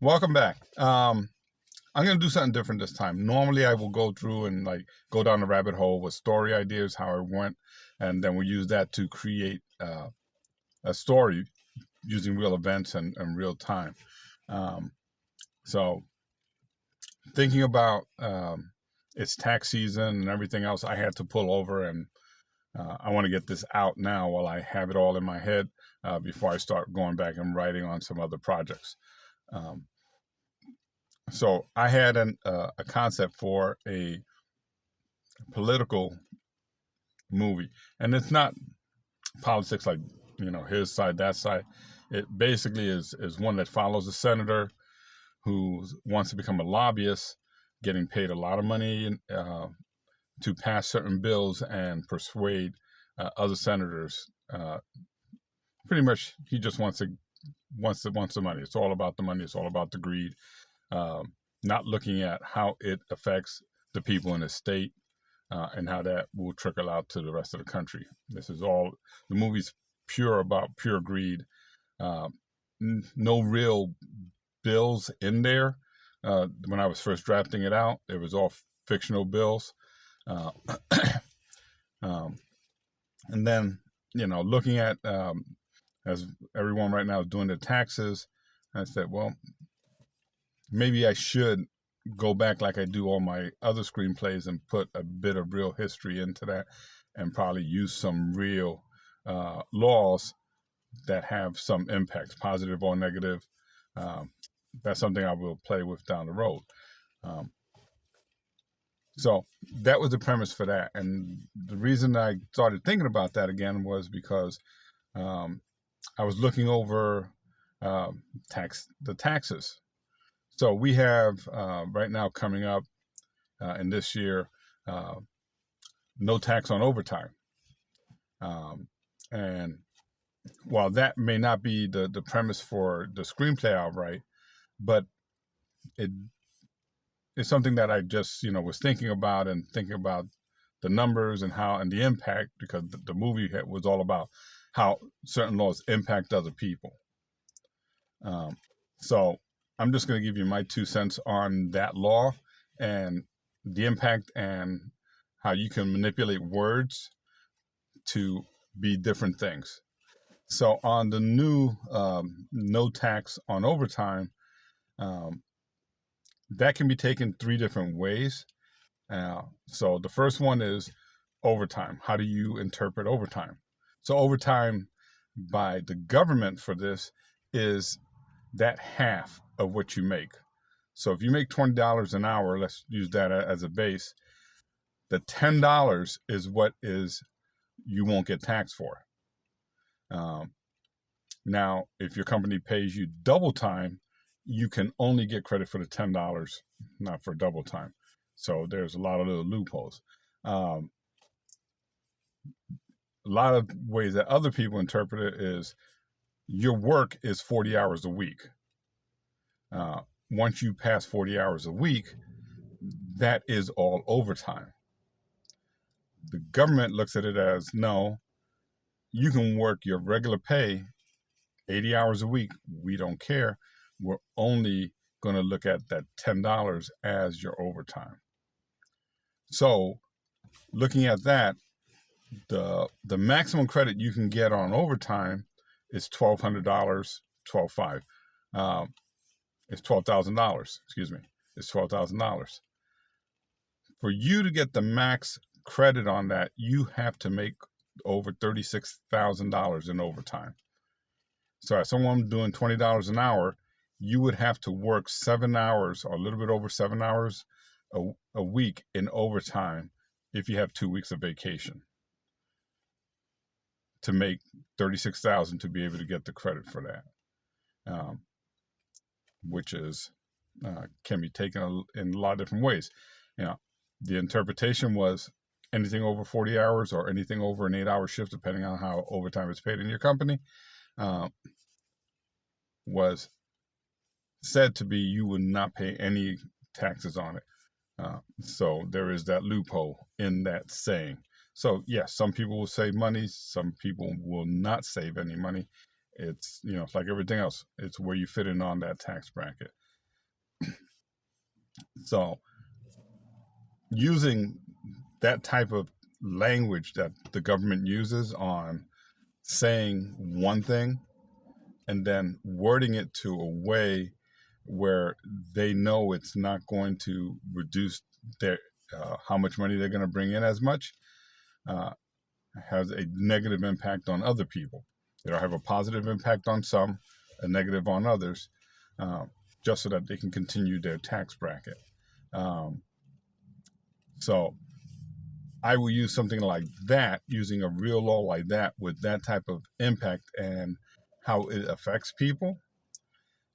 Welcome back. I'm gonna do something different this time. Normally, I will go through and go down the rabbit hole with story ideas, how it went, and then we use that to create a story using real events and real time. Um, so, thinking about it's tax season and everything else, I had to pull over and I want to get this out now while I have it all in my head before I start going back and writing on some other projects. Um, So I had a concept for a political movie, and it's not politics like his side, that side. It basically is one that follows a senator who wants to become a lobbyist, getting paid a lot of money to pass certain bills and persuade other senators. Pretty much, he just wants the money. It's all about the money. It's all about the greed. Um, Not looking at how it affects the people in the state and how that will trickle out to the rest of the country. This is all the movie's pure about pure greed. Uh, no real bills in there. When I was first drafting it out, it was all fictional bills. Uh, um, and then, looking at as everyone right now is doing their taxes, I said, well, maybe I should go back like I do all my other screenplays and put a bit of real history into that and probably use some real laws that have some impact, positive or negative. Um, that's something I will play with down the road. Um, so that was the premise for that. And the reason I started thinking about that again was because I was looking over the taxes. So we have right now coming up in this year, uh, no tax on overtime. And while that may not be the premise for the screenplay outright, but it is something that I just, was thinking about and thinking about the numbers and how and the impact, because the movie was all about how certain laws impact other people. So I'm just going to give you my 2 cents on that law and the impact and how you can manipulate words to be different things. So on the new no tax on overtime, um, that can be taken 3 different ways. So the first one is overtime. How do you interpret overtime? So overtime by the government for this is that half of what you make. So if you make $20 an hour, let's use that as a base, the $10 is what is you won't get taxed for. Now, if your company pays you double time, you can only get credit for the $10, not for double time. So there's a lot of little loopholes. Um, a lot of ways that other people interpret it is your work is 40 hours a week. Once you pass 40 hours a week, that is all overtime. The government looks at it as no, you can work your regular pay 80 hours a week. We don't care. We're only going to look at that $10 as your overtime. So, looking at that, the maximum credit you can get on overtime is $1,200, $12,500. It's $12,000. Excuse me. It's $12,000. For you to get the max credit on that, you have to make over $36,000 in overtime. So as someone doing $20 an hour, you would have to work 7 hours or a little bit over 7 hours a week in overtime if you have 2 weeks of vacation to make $36,000 to be able to get the credit for that, which is can be taken in a lot of different ways. The interpretation was anything over 40 hours or anything over an 8-hour shift, depending on how overtime is paid in your company, was said to be you would not pay any taxes on it. So there is that loophole in that saying. So yes, some people will save money, some people will not save any money. It's it's like everything else. It's where you fit in on that tax bracket. So using that type of language that the government uses on saying one thing and then wording it to a way where they know it's not going to reduce their how much money they're going to bring in as much, uh, has a negative impact on other people. It'll have a positive impact on some, a negative on others, uh, just so that they can continue their tax bracket. Um, so I will use something like that, using a real law like that with that type of impact and how it affects people,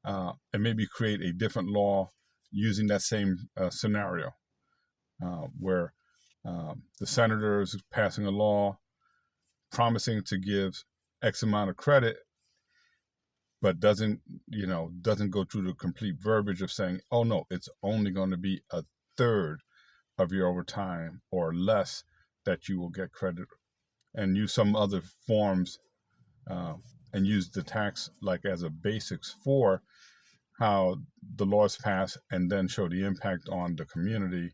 and maybe create a different law using that same scenario, where the senator is passing a law promising to give X amount of credit, but doesn't go through the complete verbiage of saying, oh no, it's only going to be a third of your overtime or less that you will get credit, and use some other forms, uh, and use the tax like as a basics for how the laws pass, and then show the impact on the community,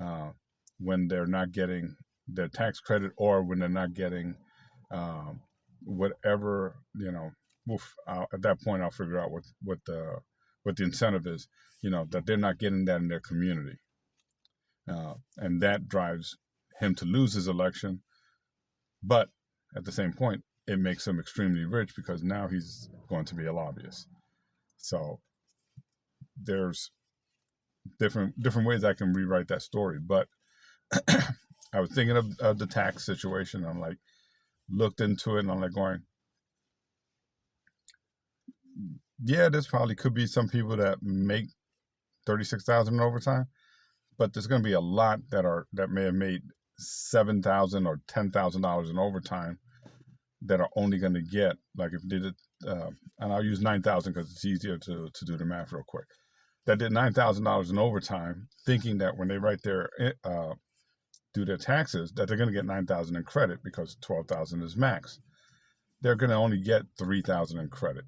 uh, when they're not getting their tax credit, or when they're not getting um, whatever, at that point I'll figure out what the incentive is, that they're not getting that in their community, and that drives him to lose his election. But at the same point, it makes him extremely rich because now he's going to be a lobbyist. So there's different ways I can rewrite that story. But I was thinking of the tax situation. I'm like, looked into it, and I'm like going, yeah, there's probably could be some people that make 36,000 in overtime, but there's going to be a lot that may have made $7,000 or $10,000 in overtime that are only going to get, like, if they did, and I'll use 9,000 because it's easier to do the math real quick. That did $9,000 in overtime, thinking that when they write their do their taxes, that they're going to get 9,000 in credit because 12,000 is max. They're going to only get 3,000 in credit.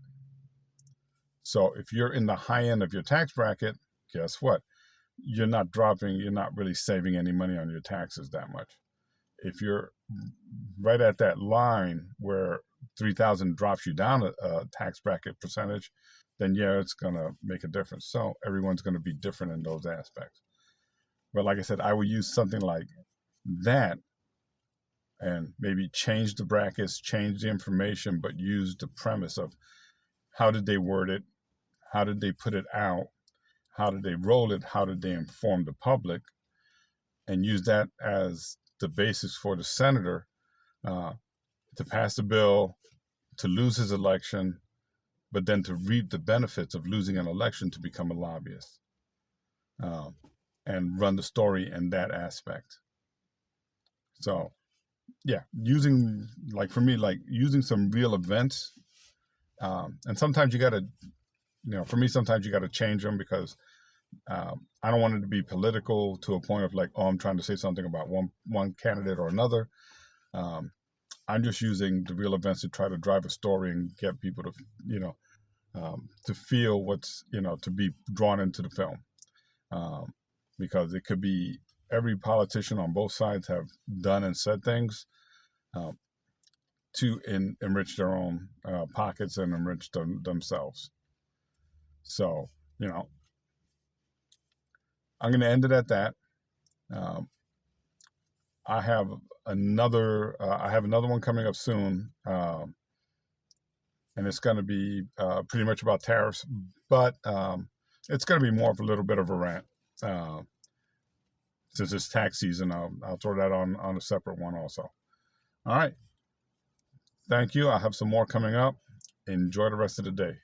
So if you're in the high end of your tax bracket, guess what? You're not really saving any money on your taxes that much. If you're right at that line where 3,000 drops you down a tax bracket percentage, then yeah, it's going to make a difference. So everyone's going to be different in those aspects. But like I said, I would use something like that and maybe change the brackets, change the information, but use the premise of how did they word it? How did they put it out? How did they roll it? How did they inform the public? And use that as the basis for the senator to pass the bill, to lose his election, but then to reap the benefits of losing an election to become a lobbyist, and run the story in that aspect. So, yeah, for me, using some real events, and sometimes you got to, for me, sometimes you got to change them because I don't want it to be political to a point of like, oh, I'm trying to say something about one candidate or another. I'm just using the real events to try to drive a story and get people to, to feel what's, to be drawn into the film. Because it could be every politician on both sides have done and said things to enrich their own pockets and enrich themselves. So, I'm going to end it at that. I have another one coming up soon, and it's going to be pretty much about tariffs, but it's going to be more of a little bit of a rant. Since it's tax season, I'll throw that on a separate one also. All right. Thank you. I'll have some more coming up. Enjoy the rest of the day.